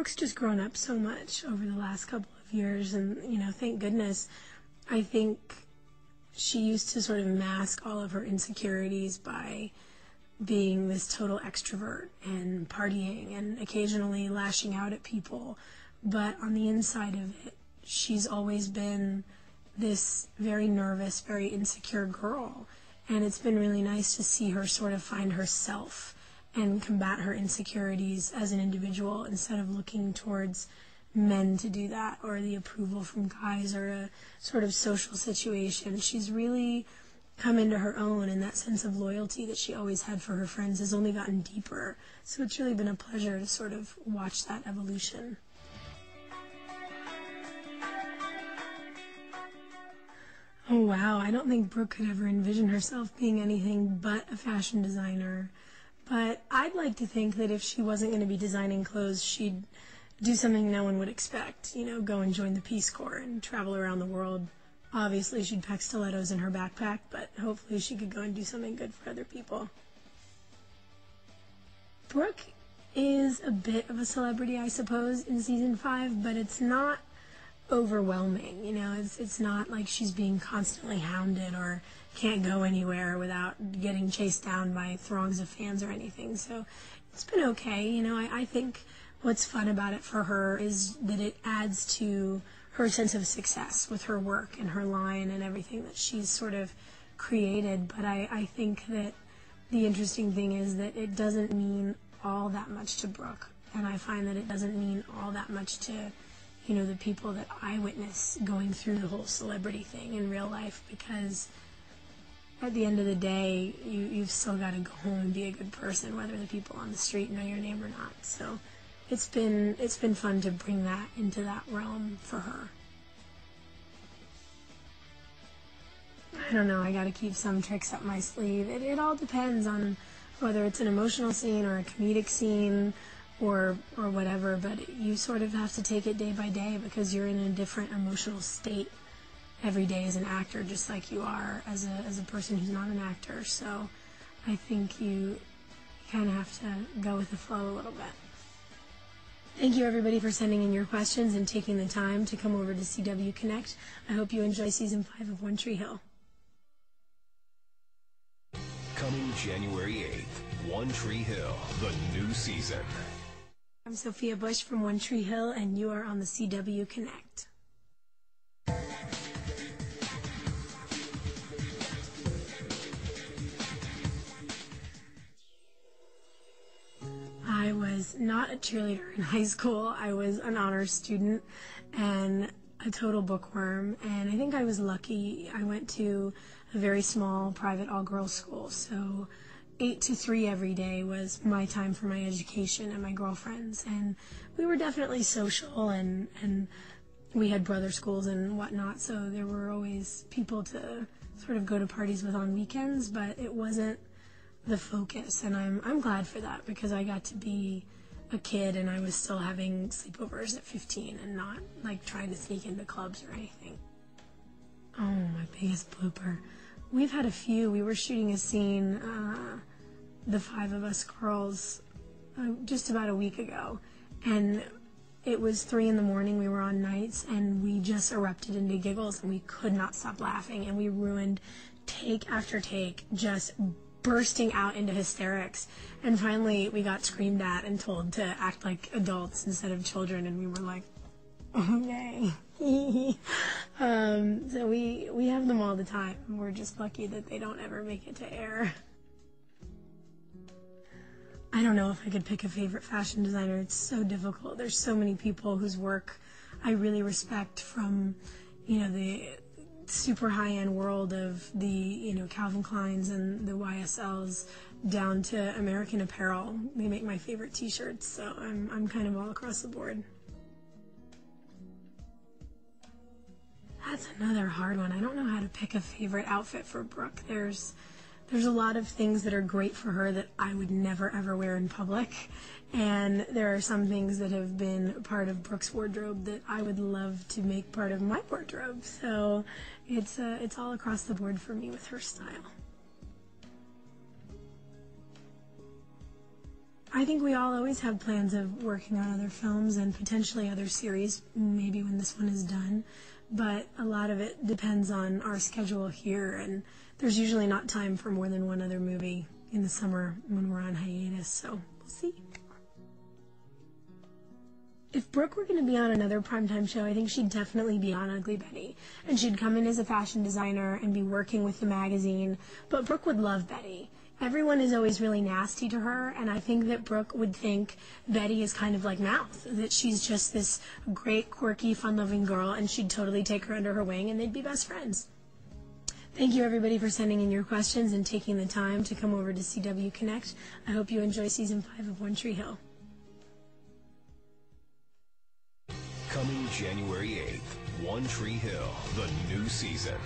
Brooke's just grown up so much over the last couple of years, and, thank goodness. I think she used to sort of mask all of her insecurities by being this total extrovert and partying and occasionally lashing out at people. But on the inside of it, she's always been this very nervous, very insecure girl. And it's been really nice to see her sort of find herself and combat her insecurities as an individual instead of looking towards men to do that or the approval from guys or a sort of social situation. She's really come into her own, and that sense of loyalty that she always had for her friends has only gotten deeper. So it's really been a pleasure to sort of watch that evolution. Oh wow, I don't think Brooke could ever envision herself being anything but a fashion designer. But I'd like to think that if she wasn't going to be designing clothes, she'd do something no one would expect. Go and join the Peace Corps and travel around the world. Obviously, she'd pack stilettos in her backpack, but hopefully she could go and do something good for other people. Brooke is a bit of a celebrity, I suppose, in season 5, but it's not overwhelming. It's not like she's being constantly hounded or can't go anywhere without getting chased down by throngs of fans or anything. So it's been okay. I think what's fun about it for her is that it adds to her sense of success with her work and her line and everything that she's sort of created. But I think that the interesting thing is that it doesn't mean all that much to Brooke. And I find that it doesn't mean all that much to the people that I witness going through the whole celebrity thing in real life, because at the end of the day, you've still got to go home and be a good person, whether the people on the street know your name or not. So it's been fun to bring that into that realm for her. I don't know, I got to keep some tricks up my sleeve. It all depends on whether it's an emotional scene or a comedic scene or whatever, but you sort of have to take it day by day because you're in a different emotional state every day as an actor, just like you are as a person who's not an actor. So I think you kind of have to go with the flow a little bit. Thank you everybody for sending in your questions and taking the time to come over to CW Connect. I hope you enjoy season 5 of One Tree Hill. Coming January 8th, One Tree Hill, the new season. I'm Sophia Bush from One Tree Hill, and you are on the CW Connect. I was not a cheerleader in high school. I was an honors student and a total bookworm, and I think I was lucky. I went to a very small private all-girls school, so 8 to 3 every day was my time for my education and my girlfriends, and we were definitely social, and we had brother schools and whatnot, so there were always people to sort of go to parties with on weekends, but it wasn't the focus, and I'm glad for that, because I got to be a kid and I was still having sleepovers at 15 and not like trying to sneak into clubs or anything. Oh, my biggest blooper. We've had a few. We were shooting a scene, the 5 of us girls, just about a week ago, and it was 3 in the morning. We were on nights, and we just erupted into giggles, and we could not stop laughing, and we ruined take after take, just bursting out into hysterics. And finally, we got screamed at and told to act like adults instead of children, and we were like, okay. So we have them all the time. We're just lucky that they don't ever make it to air. I don't know if I could pick a favorite fashion designer. It's so difficult. There's so many people whose work I really respect, from, the super high-end world of the, Calvin Kleins and the YSLs down to American Apparel. They make my favorite t-shirts, so I'm kind of all across the board. That's another hard one. I don't know how to pick a favorite outfit for Brooke. There's a lot of things that are great for her that I would never ever wear in public, and there are some things that have been part of Brooke's wardrobe that I would love to make part of my wardrobe. So it's all across the board for me with her style. I think we all always have plans of working on other films and potentially other series, maybe when this one is done. But a lot of it depends on our schedule here, and there's usually not time for more than one other movie in the summer when we're on hiatus, so we'll see. If Brooke were going to be on another primetime show, I think she'd definitely be on Ugly Betty. And she'd come in as a fashion designer and be working with the magazine. But Brooke would love Betty. Everyone is always really nasty to her, and I think that Brooke would think Betty is kind of like Mouth, that she's just this great, quirky, fun-loving girl, and she'd totally take her under her wing, and they'd be best friends. Thank you, everybody, for sending in your questions and taking the time to come over to CW Connect. I hope you enjoy Season 5 of One Tree Hill. Coming January 8th, One Tree Hill, the new season.